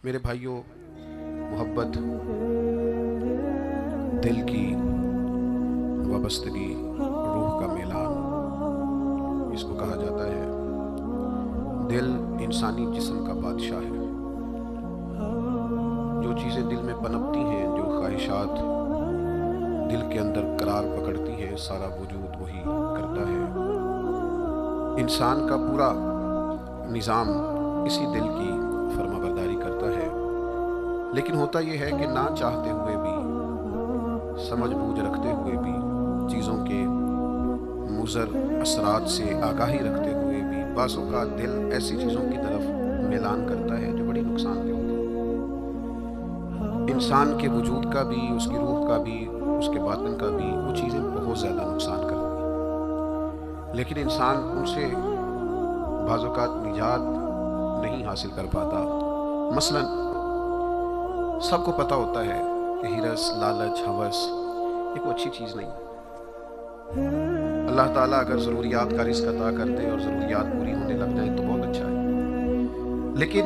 میرے بھائیوں، محبت دل کی وابستگی، روح کا میلان اس کو کہا جاتا ہے۔ دل انسانی جسم کا بادشاہ ہے۔ جو چیزیں دل میں پنپتی ہیں، جو خواہشات دل کے اندر قرار پکڑتی ہیں، سارا وجود وہی کرتا ہے۔ انسان کا پورا نظام اسی دل کی فرما برداری کرتا ہے۔ لیکن ہوتا یہ ہے کہ نہ چاہتے ہوئے بھی، سمجھ بوجھ رکھتے ہوئے بھی، چیزوں کے مضر اثرات سے آگاہی رکھتے ہوئے بھی بعض اوقات دل ایسی چیزوں کی طرف میلان کرتا ہے جو بڑی نقصان دہ ہوتی ہے۔ انسان کے وجود کا بھی، اس کی روح کا بھی، اس کے باطن کا بھی وہ چیزیں بہت زیادہ نقصان کرتی ہیں، لیکن انسان ان سے بعض اوقات نجات نہیں حاصل کر پاتا۔ مثلا سب کو پتہ ہوتا ہے کہ ہرس، لالچ، ہوس یہ کوئی اچھی چیز نہیں۔ اللہ تعالیٰ اگر ضروریات کا رزق عطا کر دے اور ضروریات پوری ہونے لگ جائیں تو بہت اچھا ہے، لیکن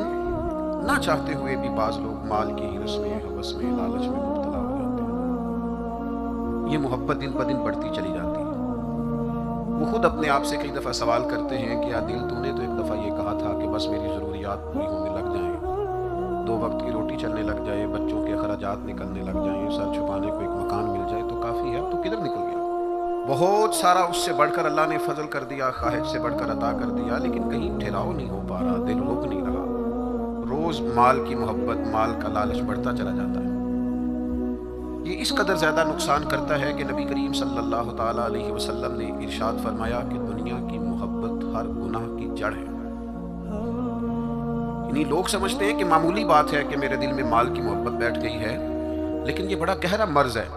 نہ چاہتے ہوئے بھی بعض لوگ مال کی ہرس میں، ہوس میں، لالچ میں مبتلا ہو جاتے ہیں۔ یہ محبت دن بدن بڑھتی چلی جاتی ہے۔ وہ خود اپنے آپ سے کئی دفعہ سوال کرتے ہیں کہ دل تو نے تو ایک دفعہ یہ کہا تھا کہ بس میری ضروریات پوری ہونے لگ جائیں، 2 وقت کی روٹی چلنے لگ جائے، بچوں کے اخراجات نکلنے لگ جائیں، سر چھپانے کو ایک مکان مل جائے تو کافی ہے۔ تو کدھر نکل گیا؟ بہت سارا اس سے بڑھ کر اللہ نے فضل کر دیا، خواہش سے بڑھ کر عطا کر دیا، لیکن کہیں ٹھہراؤ نہیں ہو پا رہا، دل رک نہیں رہا۔ روز مال کی محبت، مال کا لالچ بڑھتا چلا جاتا ہے۔ یہ اس قدر زیادہ نقصان کرتا ہے کہ نبی کریم صلی اللہ تعالیٰ علیہ وسلم نے ارشاد فرمایا کہ دنیا کی محبت ہر گناہ کی جڑ ہے۔ یعنی لوگ سمجھتے ہیں کہ معمولی بات ہے کہ میرے دل میں مال کی محبت بیٹھ گئی ہے، لیکن یہ بڑا گہرا مرض ہے۔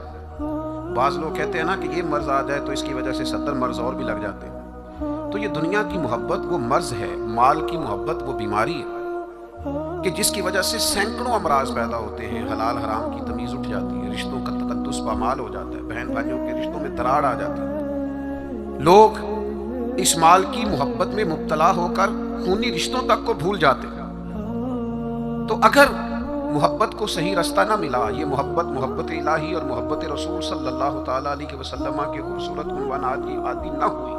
بعض لوگ کہتے ہیں نا کہ یہ مرض آ جائے تو اس کی وجہ سے 70 مرض اور بھی لگ جاتے ہیں۔ تو یہ دنیا کی محبت وہ مرض ہے، مال کی محبت وہ بیماری ہے کہ جس کی وجہ سے سینکڑوں امراض پیدا ہوتے ہیں، حلال حرام کی تمیز اٹھ جاتی ہے، رشتوں کا تقدس پامال ہو جاتا ہے، بہن بھائیوں کے رشتوں میں دراڑ آ جاتی ہے۔ لوگ اس مال کی محبت میں مبتلا ہو کر خونی رشتوں تک کو بھول جاتے ہیں۔ تو اگر محبت کو صحیح رستہ نہ ملا، یہ محبت الہی اور محبت رسول صلی اللہ تعالیٰ علیہ وسلم کے خوبصورت عنوانات کی عادی نہ ہوئی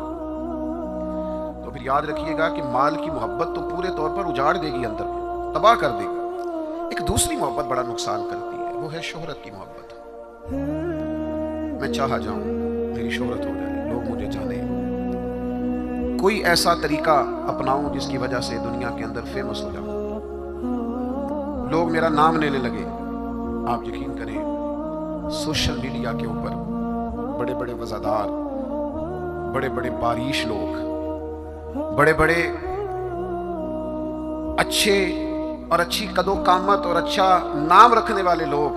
تو پھر یاد رکھیے گا کہ مال کی محبت تو پورے طور پر اجاڑ دے گی، اندر تباہ کر دے گی۔ ایک دوسری محبت بڑا نقصان کرتی ہے، وہ ہے شہرت کی محبت۔ میں چاہا جاؤں، میری شہرت ہو جائے، لوگ مجھے جانیں، کوئی ایسا طریقہ اپناؤں جس کی وجہ سے دنیا کے اندر فیمس ہو جاؤں، لوگ میرا نام لینے لگے۔ آپ یقین کریں، سوشل میڈیا کے اوپر بڑے بڑے وزادار، بڑے بڑے باریش لوگ، بڑے بڑے اچھے اور اچھی قد و قامت اور اچھا نام رکھنے والے لوگ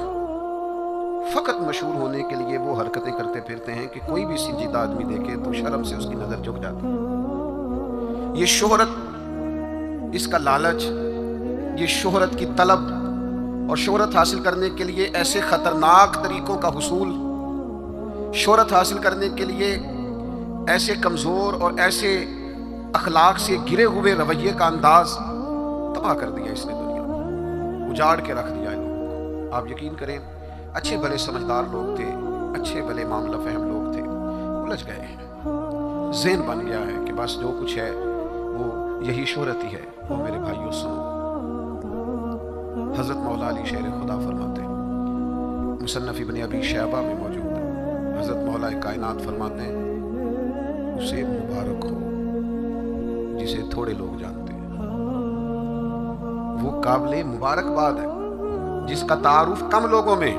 فقط مشہور ہونے کے لیے وہ حرکتیں کرتے پھرتے ہیں کہ کوئی بھی سنجیدہ آدمی دیکھے تو شرم سے اس کی نظر جھک جاتی ہے۔ یہ شہرت، اس کا لالچ، یہ شہرت کی طلب اور شہرت حاصل کرنے کے لیے ایسے خطرناک طریقوں کا حصول، شہرت حاصل کرنے کے لیے ایسے کمزور اور ایسے اخلاق سے گرے ہوئے رویے کا انداز تباہ کر دیا اس نے دنیا کو، اجاڑ کے رکھ دیا ہے لوگوں کو۔ آپ یقین کریں، اچھے بھلے سمجھدار لوگ تھے، اچھے بھلے معاملہ فہم لوگ تھے، الجھ گئے ہیں۔ ذہن بن گیا ہے کہ بس جو کچھ ہے وہ یہی شہرت ہی ہے۔ اور میرے بھائیوں سنو، حضرت مولا علی شیر خدا فرماتے ہیں، مصنف ابن ابی شیبہ میں موجود ہے، حضرت مولا کائنات فرماتے ہیں اسے مبارک ہو جسے تھوڑے لوگ جانتے ہیں۔ وہ قابل مبارکباد ہے جس کا تعارف کم لوگوں میں،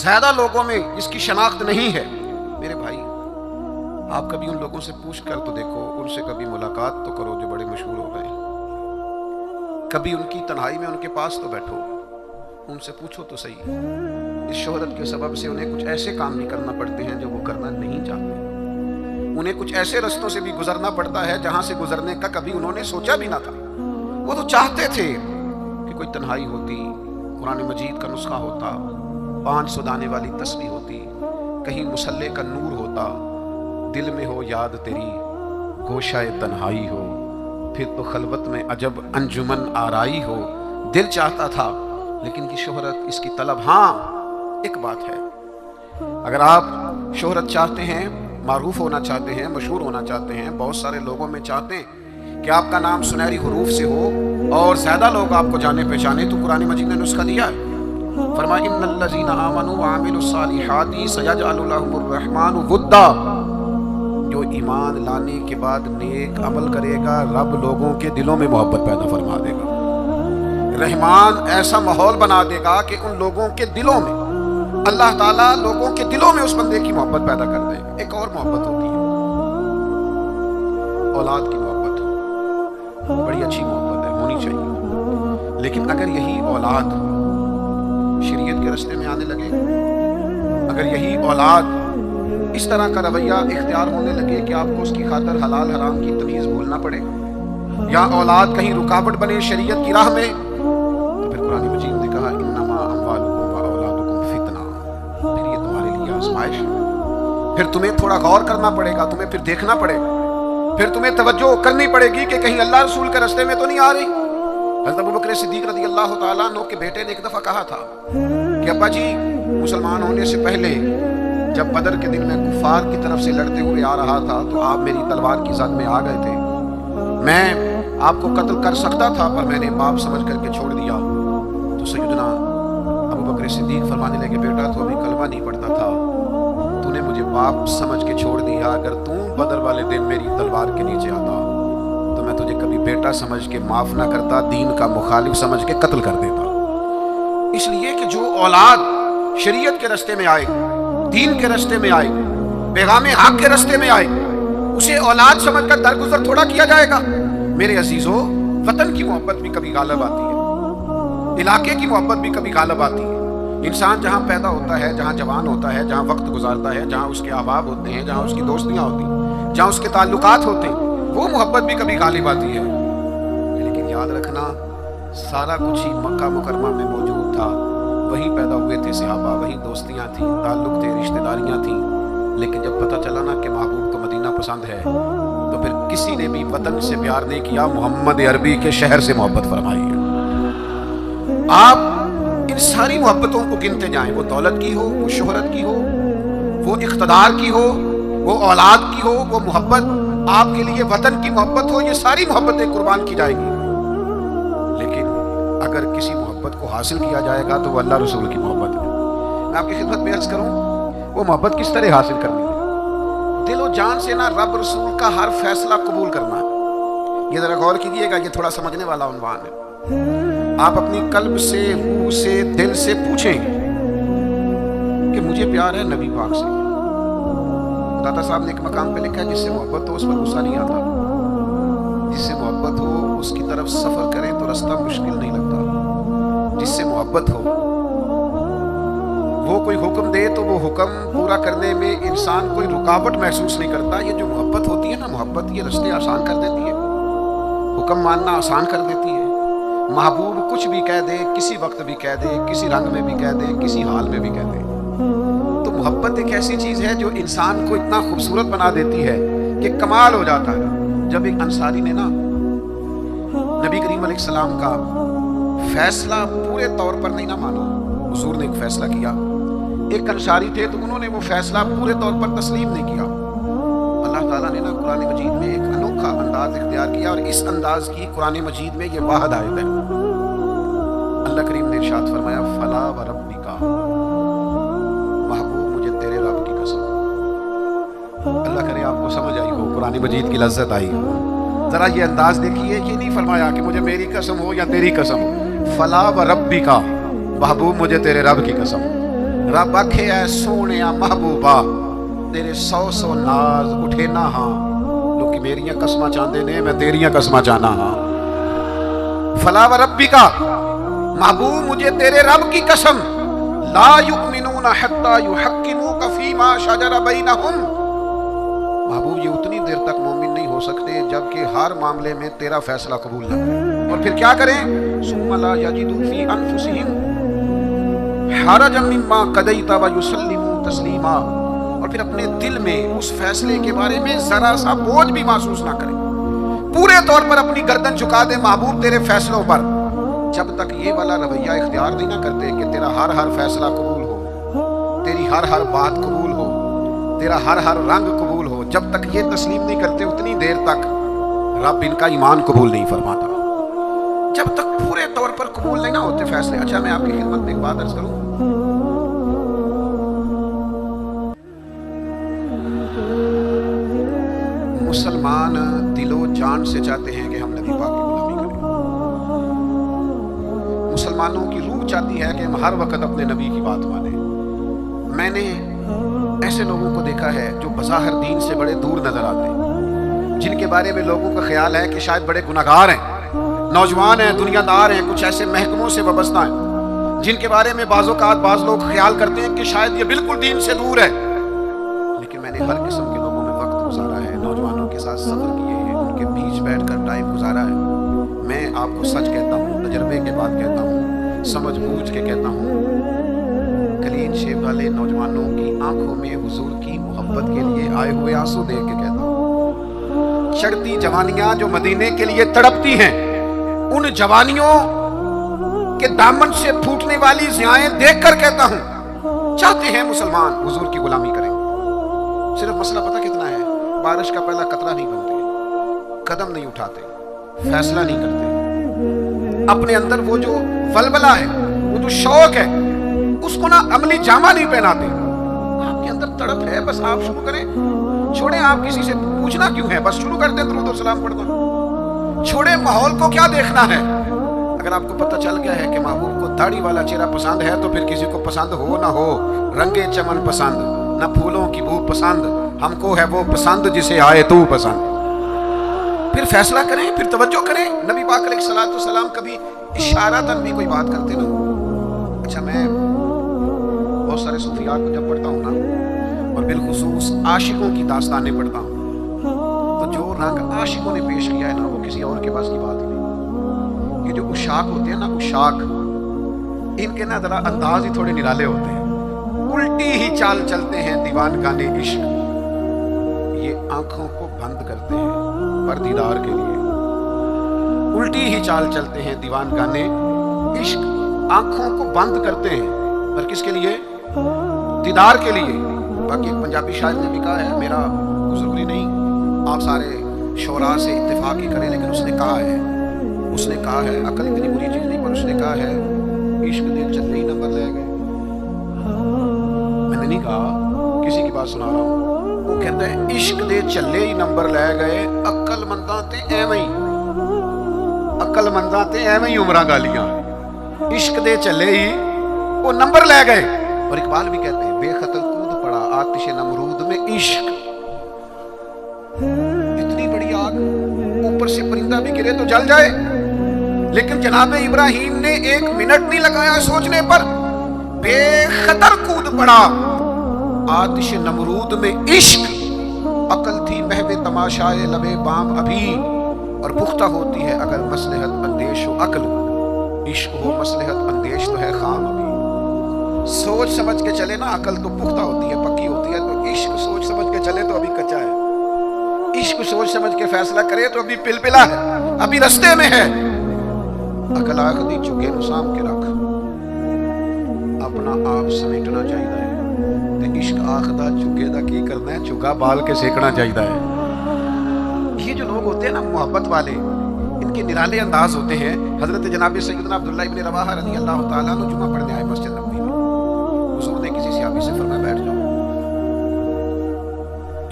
زیادہ لوگوں میں جس کی شناخت نہیں ہے۔ میرے بھائی، آپ کبھی ان لوگوں سے پوچھ کر تو دیکھو، ان سے کبھی ملاقات تو کرو جو بڑے مشہور ہو گئے، کبھی ان کی تنہائی میں ان کے پاس تو بیٹھو، ان سے پوچھو تو صحیح۔ اس شہرت کے سبب سے انہیں کچھ ایسے کام بھی کرنا پڑتے ہیں جو وہ کرنا نہیں چاہتے، انہیں کچھ ایسے رستوں سے بھی گزرنا پڑتا ہے جہاں سے گزرنے کا کبھی انہوں نے سوچا بھی نہ تھا۔ وہ تو چاہتے تھے کہ کوئی تنہائی ہوتی، قرآن مجید کا نسخہ ہوتا، 500 دانے والی تسبیح ہوتی، کہیں مصلے کا نور ہوتا، دل میں ہو یاد تیری، گوشہ تنہائی ہو، پھر تو خلوت میں عجب انجمن آرائی ہو، دل چاہتا تھا لیکن یہ شہرت، اس کی طلب. ہاں ایک بات ہے، اگر آپ شہرت چاہتے ہیں، معروف ہونا چاہتے ہیں، مشہور ہونا چاہتے ہیں، بہت سارے لوگوں میں چاہتے ہیں کہ آپ کا نام سنہری حروف سے ہو اور زیادہ لوگ آپ کو جانے پہچانے، تو قرآن مجید نے نسخہ دیا ہے. فرمایا ان الذین آمنوا وعملوا الصالحات سیجعل لهم الرحمن ودا. جو ایمان لانے کے بعد نیک عمل کرے گا، رب لوگوں کے دلوں میں محبت پیدا فرما دے گا. رحمان ایسا ماحول بنا دے گا کہ ان لوگوں کے دلوں میں، اللہ تعالیٰ لوگوں کے دلوں میں اس بندے کی محبت پیدا کر دے گا. ایک اور محبت ہوتی ہے، اولاد کی محبت. بڑی اچھی محبت ہے، ہونی چاہیے. لیکن اگر یہی اولاد شریعت کے راستے میں آنے لگے، اگر یہی اولاد اس طرح کا رویہ اختیار ہونے لگے کہ آپ کو اس کی خاطر حلال حرام کی تمیز بھولنا پڑے، یا اولاد کہیں رکاوٹ بنے شریعت کی راہ میں، تو پھر قرآن مجید نے کہا انما اموالکم و اولادکم فتنہ. پھر یہ تمہارے لیے آزمائش ہے. پھر تمہیں تھوڑا غور کرنا پڑے گا، تمہیں پھر دیکھنا پڑے گا، پھر تمہیں توجہ کرنی پڑے گی کہ کہیں اللہ رسول کے راستے میں تو نہیں آ رہی. حضرت ابوبکر صدیق رضی اللہ تعالیٰ عنہ کے بیٹے نے ایک دفعہ کہا تھا کہ ابا جی، مسلمان ہونے سے پہلے جب بدر کے دن میں کفار کی طرف سے لڑتے ہوئے آ رہا تھا تو آپ میری تلوار کی زد میں آ گئے تھے. میں آپ کو قتل کر سکتا تھا پر میں نے باپ سمجھ کر کے چھوڑ دیا. تو سیدنا ابوبکر صدیق فرمانے لگے بیٹا تو ابھی کلمہ نہیں پڑھتا تھا، تو نے مجھے باپ سمجھ کے چھوڑ دیا. اگر تم بدر والے دن میری تلوار کے نیچے آتا تو میں تجھے کبھی بیٹا سمجھ کے معاف نہ کرتا، دین کا مخالف سمجھ کے قتل کر دیتا. اس لیے کہ جو اولاد شریعت کے راستے میں آئے، دین کے راستے میں آئے، پیغام حق کے راستے میں آئے، اسے اولاد سمجھ کر درگزر تھوڑا کیا جائے گا. میرے عزیزو، وطن کی محبت بھی کبھی غالب آتی ہے، علاقے کی محبت بھی کبھی غالب آتی ہے. انسان جہاں پیدا ہوتا ہے، جہاں جوان ہوتا ہے، جہاں وقت گزارتا ہے، جہاں اس کے احباب ہوتے ہیں، جہاں اس کی دوستیاں ہوتی ہیں، جہاں اس کے تعلقات ہوتے ہیں، وہ محبت بھی کبھی غالب آتی ہے. لیکن یاد رکھنا، سارا کچھ ہی مکہ مکرمہ میں موجود تھا. وہیں پیدا ہوئے تھے صحابہ، وہیں دوستیاں تھیں، تعلق تھے، رشتہ داریاں تھیں. لیکن جب پتہ چلا نا کہ محبوب کو مدینہ پسند ہے، تو پھر کسی نے بھی وطن سے پیار نہیں کیا، محمد عربی کے شہر سے محبت فرمائی ہے. آپ ان ساری محبتوں کو گنتے جائیں، وہ دولت کی ہو، وہ شہرت کی ہو، وہ اقتدار کی ہو، وہ اولاد کی ہو، وہ محبت آپ کے لیے وطن کی محبت ہو، یہ ساری محبتیں قربان کی جائیں گی. لیکن اگر کسی محبت کو حاصل کیا جائے گا تو وہ اللہ رسول کی محبت ہے. میں آپ کی خدمت میں عرض کروں، وہ محبت کس طرح حاصل کرنی ہے؟ دل و جان سے نا رب رسول کا ہر فیصلہ قبول کرنا ہے. یہ ذرا غور کیجئے گا، یہ تھوڑا سمجھنے والا عنوان ہے. آپ اپنی قلب سے، روح سے، دل سے پوچھیں کہ مجھے پیار ہے نبی پاک سے. داتا صاحب نے ایک مقام پہ لکھا ہے جس سے محبت ہو اس پر غصہ نہیں آتا، جس سے محبت ہو اس کی طرف سفر کریں تو رستہ مشکل نہیں لگتا. جس سے محبت ہو وہ کوئی حکم دے تو وہ حکم پورا کرنے میں انسان کوئی رکاوٹ محسوس نہیں کرتا. یہ جو محبت ہوتی ہے نا، محبت یہ رستے آسان کر دیتی ہے، حکم ماننا آسان کر دیتی ہے. محبوب کچھ بھی کہہ دے، کسی وقت بھی کہہ دے، کسی رنگ میں بھی کہہ دے، کسی حال میں بھی کہہ دے. تو محبت ایک ایسی چیز ہے جو انسان کو اتنا خوبصورت بنا دیتی ہے کہ کمال ہو جاتا ہے. جب ایک انصاری نے نا نبی کریم علیہ السلام کا فیصلہ پورے طور پر نہیں نہ مانا، حضور نے ایک فیصلہ کیا، ایک انصاری تھے تو انہوں نے وہ فیصلہ پورے طور پر تسلیم نہیں کیا. اللہ تعالیٰ نے نا قرآن مجید میں ایک انوکھا انداز اختیار کیا، اور اس انداز کی قرآن مجید میں یہ واحد آیت ہے. اللہ کریم نے ارشاد فرمایا فلا وربک، محبوب مجھے تیرے رب کی قسم. اللہ کرے آپ کو سمجھ آئی ہو، قرآن مجید کی لذت آئی ہو. ذرا یہ انداز دیکھیے، یہ نہیں فرمایا کہ مجھے میری قسم ہو یا تیری قسم. فلا وربک، محبوب مجھے تیرے رب کی قسم. رب آکھے اے سونیا محبوبہ تیرے 100 ناز اٹھے نہ ہاں، لوگ میریاں قسمہ چاندے نے، میں تیریاں قسمہ چانا ہاں. فلا وربک، محبوب مجھے تیرے رب کی قسم، لا یؤمنون حتی یحکموک فیما شجر بینہم، محبوب یہ اتنی دیر تک مومن نہیں ہو سکتے جبکہ ہر معاملے میں تیرا فیصلہ قبول نہ کریں. اور پھر کیا کریں؟ ثم لا یجدوا فی انفسہم حرجا مما قضیت ویسلموا تسلیما، اور پھر اپنے دل میں اس فیصلے کے بارے میں ذرا سا بوجھ بھی محسوس نہ کریں، پورے طور پر اپنی گردن جھکا دیں محبوب تیرے فیصلوں پر. جب تک یہ والا رویہ اختیار نہیں نہ کرتے کہ تیرا ہر ہر فیصلہ قبول ہو، تیری ہر ہر بات قبول ہو، تیرا ہر ہر رنگ قبول ہو، جب تک یہ تسلیم نہیں کرتے اتنی دیر تک رب ان کا ایمان قبول نہیں فرماتا، جب تک پورے طور پر قبول نہیں نہ ہوتے فیصلے۔ اچھا میں آپ کی خدمت میں ایک بات عرض کروں، مسلمان دل و جان سے چاہتے ہیں کہ ہم نبی پاک کی غلامی کریں، مسلمانوں کی روح چاہتی ہے کہ ہم ہر وقت اپنے نبی کی بات مانیں۔ میں نے ایسے لوگوں کو دیکھا ہے جو بظاہر دین سے بڑے دور نظر آتے ہیں، جن کے بارے میں لوگوں کا خیال ہے کہ شاید بڑے گناہگار ہیں، نوجوان ہیں، دنیا دار ہیں، کچھ ایسے محکموں سے وابستہ ہیں، جن کے بارے میں بعض اوقات بعض لوگ خیال کرتے ہیں کہ شاید یہ بالکل دین سے دور ہے، لیکن میں نے ہر قسم کے لوگوں میں وقت گزارا ہے، نوجوانوں کے ساتھ سفر کیے ہیں، ان کے بیچ بیٹھ کر ٹائم گزارا ہے۔ میں آپ کو سچ کہتا ہوں، تجربے کے بعد کہتا ہوں، سمجھ بوجھ کے کہتا ہوں، کلین شیب والے نوجوانوں کی آنکھوں میں حضور کی محبت کے لیے آئے ہوئے آنسو دیکھ کے کہتا ہوں، چڑھتی جوانیاں جو مدینے کے لیے تڑپتی ہیں، ان جوانیوں کے دامن سے پھوٹنے والی ضیائیں دیکھ کر کہتا ہوں، چاہتے ہیں مسلمان حضور کی غلامی کریں، صرف مسئلہ پتہ کتنا ہے، بارش کا پہلا قطرہ نہیں بنتے، قدم نہیں اٹھاتے، فیصلہ نہیں کرتے، اپنے اندر وہ جو ولولہ ہے، وہ جو شوق ہے، اس کو نہ عملی جامہ نہیں پہناتے۔ آپ کے اندر تڑپ ہے، بس آپ شروع کریں، چھوڑیں آپ کسی سے پوچھنا کیوں ہے، بس شروع کر دیں درود و سلام پڑھنا، چھوڑیں ماحول کو کیا دیکھنا ہے۔ اگر آپ کو پتہ چل گیا ہے کہ محبوب کو داڑھی والا چہرہ پسند ہے تو پھر کسی کو پسند ہو نہ ہو، رنگے چمن پسند نہ پھولوں کی بو پسند، ہم کو ہے وہ پسند جسے آئے تو پسند۔ پھر فیصلہ کریں، پھر توجہ کریں۔ نبی پاک علیہ الصلوۃ والسلام کبھی اشارتاً بھی کوئی بات کرتے نہ۔ اچھا میں بہت سارے صوفیاء کو جب پڑھتا ہوں نا، اور بالخصوص عاشقوں کی داستانیں پڑھتا ہوں، تو جو رنگ عاشقوں نے پیش کیا ہے نا، وہ کسی اور کے پاس کی بات ہی نہیں۔ یہ جو عشاق ہوتے ہیں نا، عشاق، ان کے نا ذرا انداز ہی تھوڑے نرالے ہوتے ہیں، الٹی ہی چال چلتے ہیں دیوان گانے عشق، یہ آنکھوں کو بند کرتے ہیں پر دیدار کے لیے، الٹی ہی چال چلتے ہیں دیوان گانے عشق، آنکھوں کو بند کرتے ہیں پر کس کے لیے؟ دیدار کے لیے۔ باقی ایک پنجابی شاعر نے بھی کہا ہے، میرا ضروری نہیں آپ سارے شعراء سے اتفاق ہی کریں، لیکن اس نے کہا ہے عقل اتنی بری چیز نہیں، پر اس نے کہا ہے عشق دے چلے ہی نمبر لے گئے۔ میں نے نہیں کہا، کسی کی بات سنا رہا ہوں، وہ کہتا ہے عشق دے چلے ہی نمبر لے گئے، عقل منداں تے ایویں ہی عمراں گالیاں، عشق دے چلے ہی وہ نمبر لے گئے۔ اور اقبال بھی کہتے ہیں، بے خطر کود پڑا آتش نمرود میں عشق، اتنی بڑی آگ، اوپر سے پرندہ بھی گرے تو جل جائے، لیکن جناب ابراہیم نے 1 منٹ نہیں لگایا سوچنے پر، بے خطر کود پڑا آتش نمرود میں عشق، عقل تھی محو تماشائے لبے بام ابھی، اور پختہ ہوتی ہے اگر مصلحت اندیش ہو عقل، عشق ہو مصلحت اندیش تو ہے خام ابھی۔ سوچ سمجھ کے چلے نا، عقل تو پختہ ہوتی ہے، پکی ہوتی ہے، تو عشق سوچ سمجھ کے چلے تو ابھی کچا ہے، عشق سوچ سمجھ کے فیصلہ کرے تو ابھی پلپلا ہے، ابھی رستے میں ہے۔ عقل آخدی چکے نسام کے رکھ، اپنا آپ سمیٹنا چاہیے ہے، تے عشق آخدہ چکے دا کی کرنا ہے، چکا بال کے سیکنا چاہیے ہے۔ یہ جو لوگ ہوتے ہیں نا محبت والے، ان کے نرالے انداز ہوتے ہیں۔ حضرت جناب سیدنا عبداللہ ابن رواحہ رضی اللہ تعالیٰ عنہ جمعہ پڑھنے آئے مسجد نبوی میں، حضور نے کسی صحابی سے فرمایا بیٹھ جاؤ۔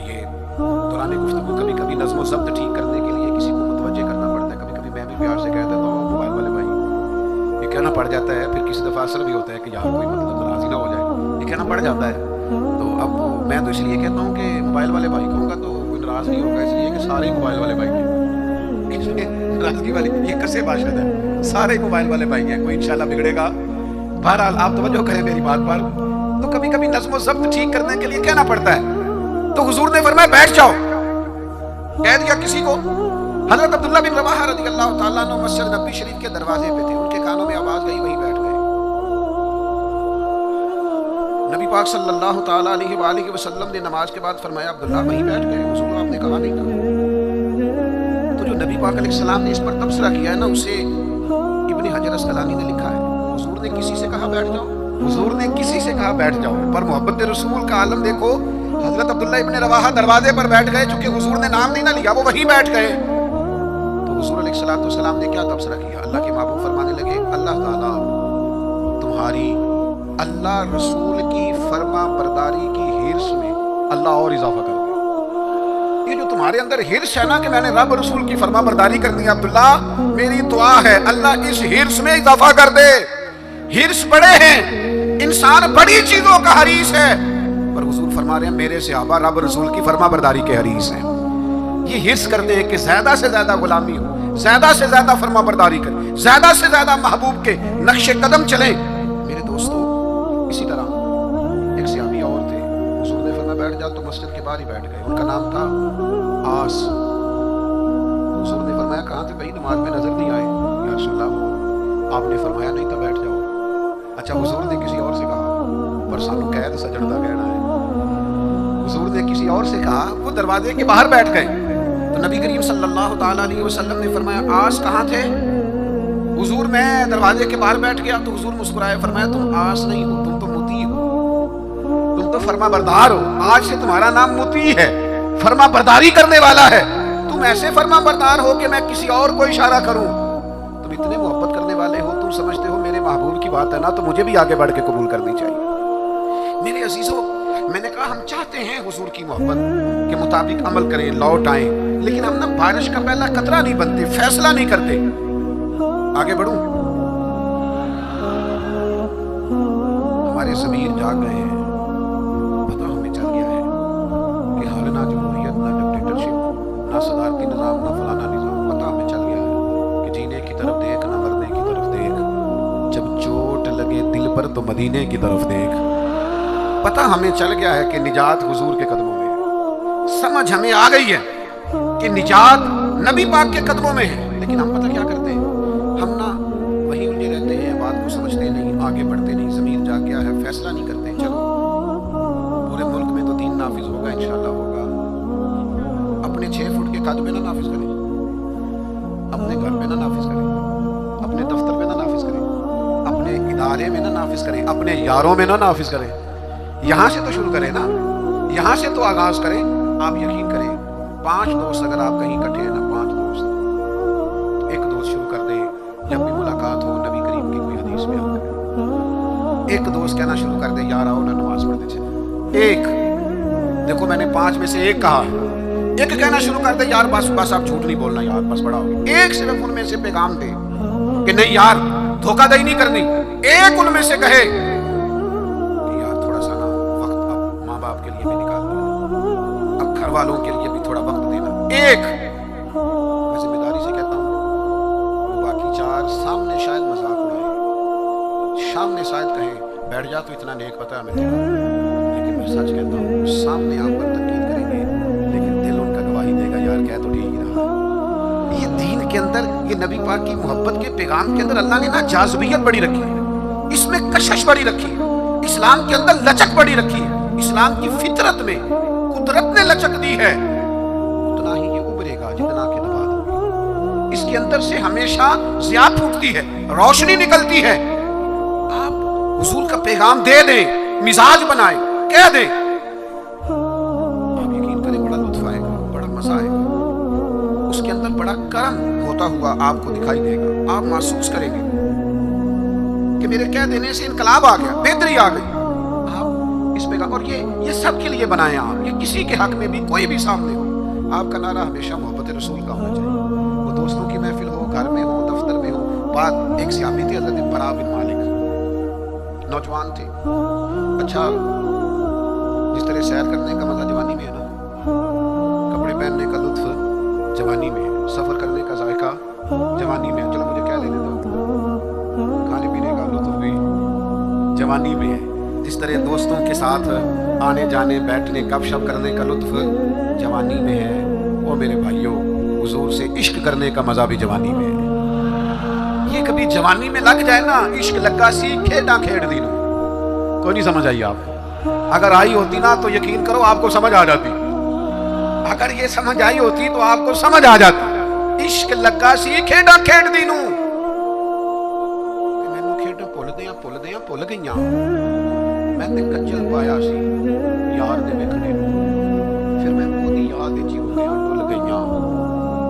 یہ دوران گفتگو کبھی کبھی نظم و ضبط ٹھیک کرنے کے لیے کسی کو متوجہ کرنا پڑتا ہے، کبھی کبھی میں بھی پیار سے کہہ دیتا ہوں موبائل والے بھائی، یہ کہنا پڑ جاتا ہے، پھر کسی دفعہ اثر بھی ہوتا ہے کہ یار کوئی مطلب ناراضی نہ ہو جائے، یہ کہنا پڑ جاتا ہے۔ تو اب میں تو اس لیے کہتا ہوں کہ موبائل والے بھائی کہوں گا تو کوئی ناراض نہیں ہوگا، اس لیے کہ سارے موبائل والے بھائی ہیں، ناراضگی والی یہ کسے باشد ہے، سارے موبائل والے بھائی ہیں، کوئی انشاءاللہ بگڑے گا۔ بہرحال آپ توجہ کریں میری بات پر، تو کبھی کبھی نظم و ضبط ٹھیک کرنے کے لیے کہنا پڑتا ہے، تو حضور نے فرمایا بیٹھ جاؤ، کہہ دیا کسی کو۔ حضرت عبداللہ بن رواحہ رضی اللہ تعالیٰ عنہ مسجد نبوی شریف کے دروازے پہ تھے، ان کے کانوں میں آواز گئی، وہیں بیٹھ گئے۔ نبی پاک صلی اللہ تعالیٰ علیہ وآلہ وسلم نے نماز کے بعد فرمایا عبداللہ وہیں بیٹھ گئے، حضور آپ نے کہا نہیں تھا۔ تو جو نبی پاک علیہ السلام نے اس پر تبصرہ کیا ہے نا، اسے ابن حجر حجر اسقلانی نے لکھا ہے حضور نے کسی سے کہا بیٹھ جاؤ، حضور نے کسی سے کہا بیٹھ جاؤ، پر محبت رسول کا عالم دیکھو، حضرت عبداللہ ابن رواحہ دروازے پر بیٹھ گئے، چونکہ حضور نے نام نہیں نہ لیا، وہ وہیں بیٹھ گئے۔ تو حضور علیہ السلام نے کیا تبصرہ کیا؟ اللہ کے محبوب فرمانے لگے اللہ تعالیٰ تمہاری اللہ رسول کی فرما برداری کی ہرس میں اللہ اور اضافہ کر دے۔ یہ جو تمہارے اندر ہرس ہے نا کہ میں نے رب رسول کی فرما برداری کرنی ہے، عبداللہ میری دعا ہے اللہ اس ہرس میں اضافہ کر دے۔ ہرس بڑے ہیں، انسان بڑی چیزوں کا حریص ہے، پر حضور فرما رہے ہیں میرے صحابہ رب رسول کی فرما برداری کے حریص ہیں۔ یہ ہرس کرتے ہیں کہ زیادہ سے زیادہ غلامی ہو، زیادہ سے زیادہ فرما برداری کریں، زیادہ سے زیادہ محبوب کے نقش قدم چلیں۔ میرے دوستو اسی طرح ایک صحابی اور تھے، حضور نے فرمایا بیٹھ جا، تو مسجد کے باہر ہی بیٹھ گئے، ان کا نام تھا آس۔ حضور نے فرمایا کہاں تھے بھائی، نماز میں نظر نہیں آئے یا رسول اللہ؟ آپ نے فرمایا نہیں تو بیٹھ جاؤ۔ اچھا حضور نے کسی اور سے کہا، پر سانو قید سجڑتا کہنا ہے، حضور نے کسی اور سے کہا، وہ دروازے کے باہر بیٹھ گئے۔ تو نبی کریم صلی اللہ تعالیٰ علیہ وسلم نے فرمایا آس کہاں تھے؟ حضور میں دروازے کے باہر بیٹھ گیا۔ تو حضور مسکرائے، فرمایا تم آس نہیں ہو، تم تو مطیع ہو، تم تو فرما بردار ہو، آج سے تمہارا نام مطیع ہے، فرما برداری کرنے والا ہے۔ تم ایسے فرما بردار ہو کہ میں کسی اور کو اشارہ کروں، تم اتنے محبت کرنے والے ہو، تم سمجھتے ہو میرے محبوب کی بات ہے نا تو مجھے بھی آگے بڑھ کے قبول کرنی چاہیے۔ میرے عزیزو، میں نے کہا ہم چاہتے ہیں حضور کی محبت کے مطابق عمل کریں، لوٹ آئیں، لیکن ہم نا بارش کا پہلا قطرہ نہیں بنتے، فیصلہ نہیں کرتے۔ آگے بڑھوں، ہمارے ضمیر جاگ گئے ہیں، پتہ ہمیں چل گیا ہے کہ حال نہ جمہوریت، نہ ڈکٹیٹرشپ، نہ صدارتی نظام، نہ فلانا نظام، پتہ ہمیں چل گیا ہے کہ جینے کی طرف دیکھ نہ مرنے کی طرف دیکھ، جب چوٹ لگے دل پر تو مدینے کی طرف دیکھ۔ پتہ ہمیں چل گیا ہے کہ نجات حضور کے قدموں میں ہے، سمجھ ہمیں آ گئی ہے کہ نجات نبی پاک کے قدموں میں ہے، لیکن ہم پتہ کیا کرتے ہیں، ہم نا وہیں الجھے رہتے ہیں، بات کو سمجھتے نہیں، آگے بڑھتے نہیں، ضمیر جاگ گیا ہے، فیصلہ نہیں کرتے۔ چلو پورے ملک میں تو دین نافذ ہوگا، انشاءاللہ ہوگا، اپنے 6 فٹ کے قد میں نہ نافذ کریں، اپنے گھر میں نہ نافذ کریں، اپنے دفتر میں نہ نافذ کریں، اپنے ادارے میں نہ نافذ کریں، اپنے یاروں میں نہ نافذ کریں۔ یہاں سے تو شروع کریں نا، یہاں سے تو آغاز کریں۔ آپ یقین کریں 5 دوست اگر آپ کہیں اکٹھے ہیں نا، 5 دوست، تو ایک دوست شروع کر دیں، جب بھی ملاقات ہو نبی کریم کی کوئی حدیث بیان کریں، ایک دوست کہنا شروع کر دیں یار آؤ نا نماز پڑھتے چلیں، ایک دیکھو میں نے 5 میں سے ایک کہا، ایک کہنا شروع کر دیں یار بس آپ جھوٹ نہیں بولنا یار، بس بڑا ہو گیا، ایک صرف ان میں سے پیغام دے کہ نہیں یار دھوکہ دہی نہیں کرنی، ایک ان میں سے کہے باپ کے لیے بھی نکالنا ہے، اب گھر والوں کے لیے بھی تھوڑا وقت دینا، ایک میں ذمہ داری سے کہتا ہوں، باقی 4 سامنے شاید مذاق اڑائیں، سامنے شاید کہیں بیٹھ جا تو اتنا نیک پتہ ہے ہمیں، لیکن میں سچ کہتا ہوں سامنے آپ پر تنقید کریں گے لیکن دل ان کا گواہی دے گا یار کہہ تو ٹھیک ہی رہا۔ یہ دین کے اندر، یہ نبی پاک کی محبت کے پیغام کے اندر اللہ نے نا جاذبیت بڑی رکھی ہے، اس میں کشش بڑی رکھی ہے، اسلام کے اندر لچک بڑی رکھی ہے، اسلام کی فطرت میں قدرت نے لچک دی ہے، اتنا ہی یہ ابھرے گا جتنا کہ نبات ہوگی، اس کے اندر سے ہمیشہ ضیاء پھوٹتی ہے، روشنی نکلتی ہے۔ آپ حضور کا پیغام دے دیں، مزاج بنائیں، کہہ دیں، آپ یقین کریں بڑا لطف آئے گا، بڑا مزہ آئے گا، اس کے اندر بڑا کرم ہوتا ہوا آپ کو دکھائی دے گا، آپ محسوس کریں گے کہ میرے کہہ دینے سے انقلاب آ گیا، بہتری آ گئی۔ اس پیغام اور یہ سب کے لیے بنائیں آپ، یہ کسی کے حق میں بھی کوئی بھی سامنے ہو، آپ کا نعرہ ہمیشہ محبت رسول کا ہونا چاہیے، وہ دوستوں کی محفل ہو، گھر میں ہو، دفتر میں ہو۔ بات ایک صحابی تھے حضرت براء بن مالک، نوجوان تھے، اچھا جس طرح سیر کرنے کا مزہ جوانی میں ہے نا، کپڑے پہننے کا لطف جوانی میں ہے، سفر کرنے کا ذائقہ جوانی میں ہے، چلو مجھے کیا لینے دو، کھانے پینے کا لطف بھی جوانی میں ہے، جس طرح دوستوں کے ساتھ آنے جانے بیٹھنے گپ شپ کرنے کا لطف جوانی میں ہے، اور میرے بھائیوں حضور سے عشق کرنے کا مزہ بھی جوانی میں ہے۔ یہ کبھی جوانی میں لگ جائے نا، عشق لگا سی کھیڑا کھیڑ دی نو، کوئی نہیں سمجھ آئی آپ کو، اگر آئی ہوتی نا تو یقین کرو آپ کو سمجھ آ جاتی، اگر یہ سمجھ آئی ہوتی تو آپ کو سمجھ آ جاتی، عشق لگا سی کھیڑا کھیڑ دی نو، ਭੁੱਲਦਿਆਂ ਭੁੱਲ ਗਈਆਂ, ਮੈਂ ਤੇ ਕੱਜਲ ਪਾਇਆ ਸੀ ਯਾਰ ਦੇ ਵੇਖਣੇ ਨੂੰ, ਫਿਰ ਮੈਂ ਉਹਦੀ ਯਾਦ ਵਿੱਚ ਹੀ ਰੁੱਲਿਆਂ ਡੁੱਲ ਗਈਆਂ।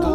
2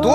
2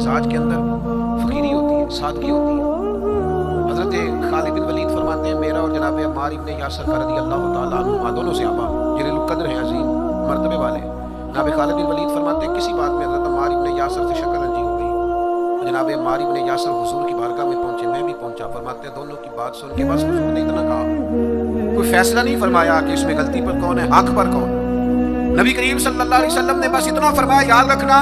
مزاج کے اندر فقیری ہوتی ہے، سادگی ہوتی ہے۔ حضرت خالد بن ولید فرماتے ہیں میرا اور جناب عمار ابن یاسر کا رضی اللہ تعالیٰ عنہ دونوں صحابہ جلیل القدر ہیں، عظیم مرتبے والے، جناب خالد بن ولید فرماتے ہیں کسی بات میں حضرت عمار ابن یاسر سے شکل رنجی ہو گئی، جناب عمار ابن یاسر حضور کی بارگاہ میں پہنچے، میں بھی پہنچا، فرماتے ہیں دونوں کی بات سن کے بس حضور نے اتنا کہا، کوئی فیصلہ نہیں فرمایا کہ اس میں غلطی پر کون ہے، حق پر کون۔ نبی کریم صلی اللہ علیہ وسلم نے بس اتنا فرمایا یاد رکھنا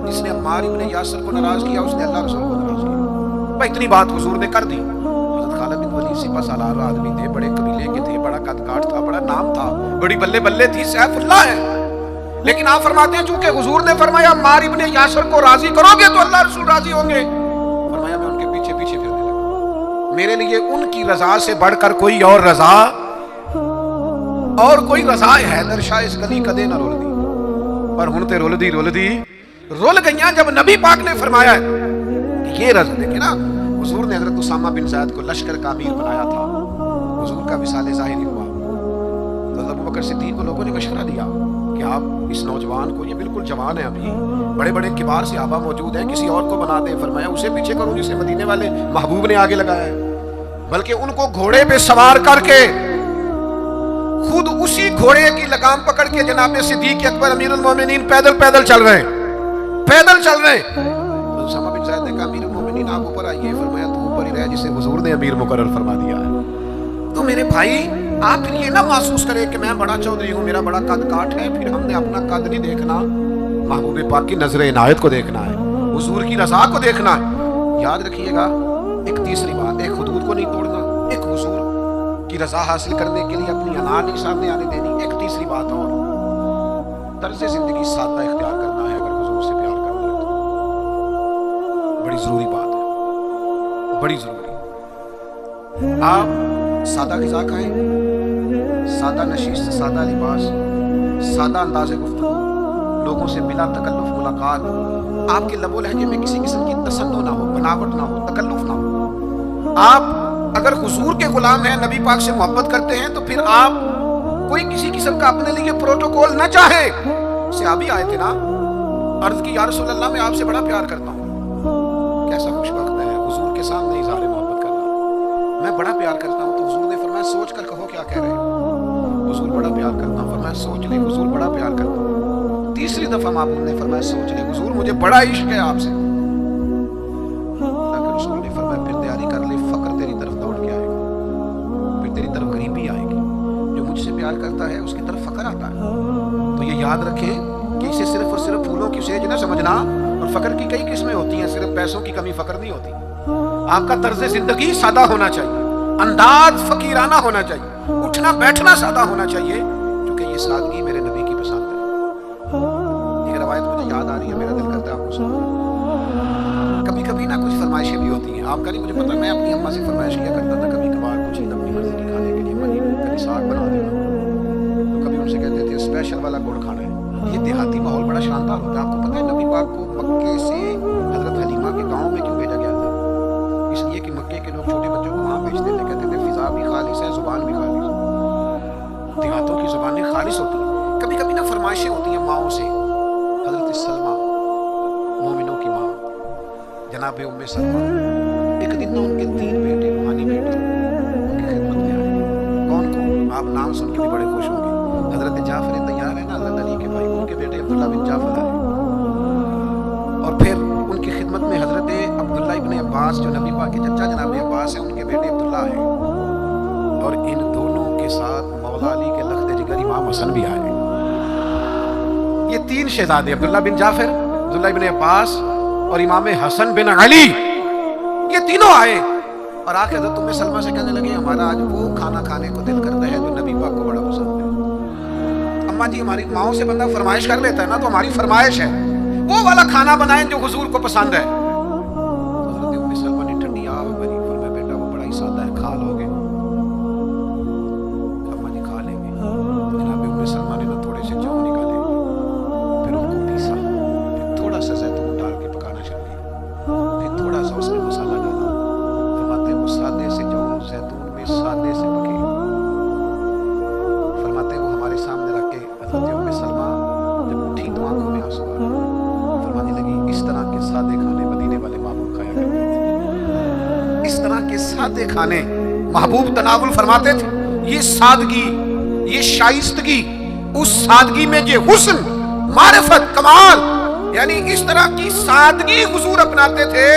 جس نے عمار ابن یاسر کو ناراض کیا اس نے اللہ رسول کو ناراض کیا۔ بھائی اتنی بات حضور نے کر دی۔ حضرت خالد بن ولید سپہ سالار آدمی تھے، بڑے قبیلے کے تھے، بڑا قد کاٹ تھا، بڑا نام تھا، بڑی بلے بلے تھی، سیف اللہ ہے، لیکن آپ فرماتے ہیں چونکہ حضور نے فرمایا عمار ابن یاسر کو راضی کرو گے تو اللہ رسول راضی ہوں گے، فرمایا میں ان کے پیچھے پیچھے پھرنے لگا، میرے لیے ان کی رضا سے بڑھ کر کوئی اور رضا اور کوئی رضا حیدر شاہ اس گلی کدے نہ رول دی، پر ہن تے رول دی رول گئیاں جب نبی پاک نے فرمایا کہ یہ رضا دیکھیں نا، حضور نے حضرت اسامہ بن زید کو لشکر کا امیر بنایا تھا، حضور کا وصال ظاہری ہوا تو حضرت ابوبکر صدیق کو لوگوں نے مشورہ دیا کہ آپ اس نوجوان کو، یہ بالکل جوان ہے ابھی، بڑے بڑے کبار صحابہ موجود ہیں، کسی اور کو بنا دیں، فرمایا اسے پیچھے کرو جسے مدینے والے محبوب نے آگے لگایا ہے، بلکہ ان کو گھوڑے پہ سوار کر کے خود اسی گھوڑے کی لگام پکڑ کے جناب صدیق اکبر امیر المومنین پیدل چل رہے ہیں۔ اسامہ بن زید نے کہا امیر المومنین آپ اوپر آئیے، فرمایا تو اوپر ہی رہ جسے حضور نے امیر مقرر فرما دیا ہے۔ تو میرے بھائی آپ پھر یہ نہ محسوس کریں کہ میں بڑا چودھری ہوں، میرا بڑا قد کاٹ ہے، پھر ہم نے اپنا قد نہیں دیکھنا، محبوب پاک کی نظر عنایت کو دیکھنا ہے، حضور کی رضا کو دیکھنا ہے۔ یاد رکھیے گا ایک تیسری بات، ایک حدود کو نہیں توڑنا، ایک حضور کی رضا حاصل کرنے کے لیے اپنی انا نہیں سامنے آنے دینی، ایک تیسری بات اور طرز زندگی سادہ اختیار کرنا ہے اگر حضور سے پیار کرنا ہے تو بڑی ضروری بات ہے، بڑی ضروری۔ آپ سادہ غذا کھائیں، سادہ نشیست، سادہ لباس، سادہ انداز گفتگو، لوگوں سے بلا تکلف ملاقات، آپ کے لب و لہجے میں کسی قسم کی تصنع نہ ہو، بناوٹ نہ ہو، تکلف نہ ہو۔ آپ اگر حضور کے غلام ہیں، نبی پاک سے محبت کرتے ہیں تو پھر آپ کوئی کسی قسم کا اپنے لیے پروٹوکول نہ چاہے۔ صحابی آئے تھے نا، عرض کی یا رسول اللہ میں آپ سے بڑا پیار کرتا ہوں، کیسا خوش بخت ہے حضور کے سامنے اظہار محبت کرنا، میں بڑا پیار کرتا ہوں۔ تو حضور نے فرمایا سوچ کر کہو کیا کہہ رہے ہیں، حضور بڑا پیار کرتا ہوں، فرمایا سوچ لے حضور بڑا پیار کرتا ہوں۔ تیسری دفعہ معبود نے فرمایا سوچ لے حضور مجھے بڑا عشق ہے آپ سے۔ اللہ کے رسول نے فرمایا پھر تیاری کر لے، فقر تیری طرف دوڑ کے آئے گا، پھر تیری طرف غریبی آئے گی، جو مجھ سے پیار کرتا ہے اس کی طرف فقر آتا ہے۔ تو یہ یاد رکھیں کہ اسے صرف اور صرف پھولوں کی سیج نہ سمجھنا، اور فقر کی کئی قسمیں ہوتی ہیں، صرف پیسوں کی کمی فقر نہیں ہوتی۔ آپ کا طرز زندگی سادہ ہونا چاہیے، انداز فقیرانہ ہونا چاہیے، اٹھنا بیٹھنا سادہ ہونا چاہیے، کیونکہ یہ سادگی میرے نبی کی پسند ہے۔ ایک روایت مجھے یاد آ رہی ہے، میرا دل کرتا ہے آپ کو سنوں۔ کبھی کبھی نہ کچھ فرمائشیں بھی ہوتی ہیں، آپ کا نہیں مجھے پتا، میں اپنی اماں سے فرمائش کیا کرتا تھا کبھی کبھار کچھ اپنی مرضی کی کھانے کے لیے، مجھے کبھی ساگ بنا دینا، تو کبھی ان سے کہتے تھے اسپیشل والا گڑ کھانا ہے۔ یہ دیہاتی ماحول بڑا شاندار ہوتا ہے۔ آپ کو پتہ ہے نبی پاک کو مکے سے حضرت حلیمہ کے گاؤں میں کیوں بھیجا گیا تھا؟ اس لیے کہ مکے کے لوگ چھوٹے بچوں کو وہاں بھیجتے تھے، کہتے تھے فضا بھی خالص ہے، زبان بھی خالص ہے، دیہاتوں کی زبانیں خالص ہوتی ہیں۔ کبھی کبھی نا فرمائشیں ہوتی ہیں ماؤں سے۔ حضرت سلمہ مومنوں کی ماں جناب ام سلمہ، ایک دن نہ ان کے 3 بیٹے روحانی بیٹے ان کی خدمت میں آئے۔ کون آپ نام سن کے بھی بڑے خوش ہوں گے، حضرت جعفر تیار ہے نا اللہ علی کے بھائی، ان کے بیٹے عبداللہ بن جعفر آئے، اور پھر ان کی خدمت میں حضرت عبداللہ ابن عباس جو نبی پاک کے چچا جناب عباس ہیں، ان کے بیٹے عبداللہ آئے، اور ان دونوں کے ساتھ مولا علی کے لخت جگر امام حسن بھی آئے۔ یہ 3 شہزادے عبداللہ بن جعفر، عبداللہ ابن عباس اور امام حسن بن علی، یہ تینوں آئے اور آ کے حضرت ام سلمہ سے کہنے لگے ہمارا آج وہ کھانا کھانے کو دل کرتا ہے جو نبی پاک کو بڑا پسند ہے۔ اماں جی ہماری ماؤں سے بندہ فرمائش کر لیتا ہے نا، تو ہماری فرمائش ہے وہ والا کھانا بنائیں جو حضور کو پسند ہے۔ حضرت ام سلمہ نے ٹھنڈی آہ بھری، فرمایا بیٹا وہ بڑا ہی سادہ ہے، کھا لو گے؟ اماں جی کھا لیں گے۔ تو جناب ام سلمہ نے تھوڑے سے جو نکالے، پھر ان کو پیسا، پھر تھوڑا سا زیتون ڈال کے پکانا شروع کیا، پھر تھوڑا سا اس میں مسالہ ڈالا، فرماتے ہیں وہ سادے سے جو زیتون میں سادے سے پکے، فرماتے ہیں وہ ہمارے سامنے رکھ کے حضرت ام سلمہ جب اٹھی تو آنکھوں میں آنسو آ گئے، فرمانے لگی اس طرح کے سادے کھانے سادے کھانے محبوب تناول فرماتے تھے. یہ سادگی، یہ شائستگی، اس سادگی میں یہ حسن، معرفت، کمال، یعنی اس طرح کی سادگی حضور اپناتے تھے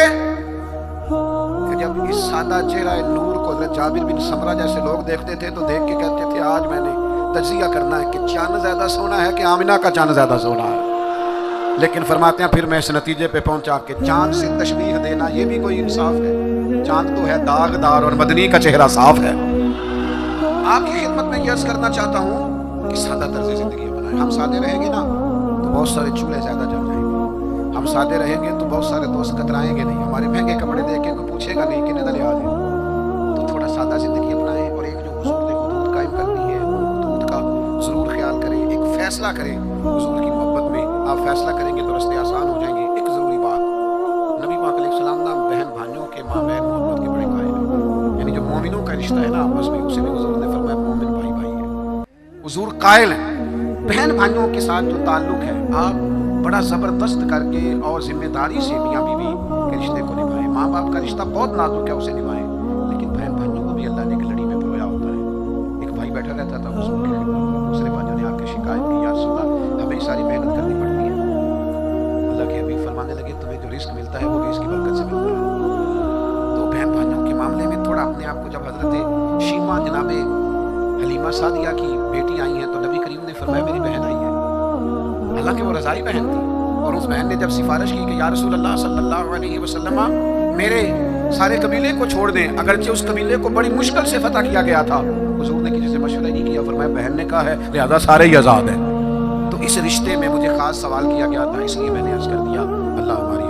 کہ جب اس سادہ چہرہ نور کو جابر بن سمرہ جیسے لوگ دیکھتے تھے تو دیکھ کے کہتے تھے آج میں نے تجزیہ کرنا ہے کہ چاند زیادہ سونا ہے کہ آمنہ کا چاند زیادہ سونا ہے. لیکن فرماتے ہیں پھر میں اس نتیجے پہ پہنچا کہ چاند سے تشبیہ دینا یہ بھی کوئی انصاف ہے؟ چاند تو ہے داغدار اور مدنی کا چہرہ صاف ہے. آپ کی خدمت میں یہ عرض کرنا چاہتا ہوں کہ سادہ طرز زندگی اپنائیں. ہم سادے رہیں گے نا تو بہت سارے چولہے زیادہ جل جائیں گے. ہم سادے رہیں گے تو بہت سارے دوست کترائیں گے نہیں. ہمارے مہنگے کپڑے دیکھ کے کوئی پوچھے گا نہیں کہ نہ لحاظ ہے. تو تھوڑا سادہ زندگی اپنائیں اور ایک جو حضور نے حدود قائم کرنی ہے حدود کا ضرور خیال کریں. ایک فیصلہ کریں حضور کی محبت میں. آپ فیصلہ کریں گے تو رستے آسان ہو جائیں گے. ایک ضروری بات، نبی پاک علیہ السلام نام بہن بھائیوں کے مابین محبت کے بڑے قائل ہیں. یعنی جو مومنوں کا رشتہ ہے نا آپس میں، اسے بھی حضور نے فرمایا مومن بھائی بھائی ہے. حضور قائل ہیں بہن بھائیوں کے ساتھ جو تعلق ہے آپ بڑا زبردست کر کے اور ذمہ داری سے میاں بیوی کے رشتے کو نبھائیں. ماں باپ کا رشتہ بہت نازک ہے، اسے نبھائیں. لیکن بہن بھائیوں کو بھی اللہ نے ایک لڑی میں پرویا ہوتا ہے. ایک بھائی بیٹھا رہتا تھا حضور کے خدمت میں، دوسرے بھائیوں نے آ کے شکایت کی یا رسول اللہ ہمیں ساری محنت کرنی پڑتی ہے. اللہ کے حبیب فرمانے لگے تمہیں جو رزق ملتا ہے وہ بھی اس کی برکت سے ملتا ہے. تو بہن بھائیوں کے معاملے میں تھوڑا اپنے آپ کو، جب حضرت شیما جناب حلیمہ سعدیہ کی بیٹی آئی ہیں تو نبی کریم نے فرمایا میری بہن آئی ہے. حالانکہ وہ رضائی بہن تھی اور اس بہن نے جب سفارش کی کہ یا رسول اللہ صلی اللہ علیہ وسلم میرے سارے قبیلے کو چھوڑ دیں، اگرچہ اس قبیلے کو بڑی مشکل سے فتح کیا گیا تھا، حضور نے کسی سے مشورہ نہیں کیا. فرمایا بہن نے کہا ہے لہذا سارے ہی آزاد ہیں. تو اس رشتے میں مجھے خاص سوال کیا گیا تھا، اس لیے میں نے عرض کر دیا اللہ ہماری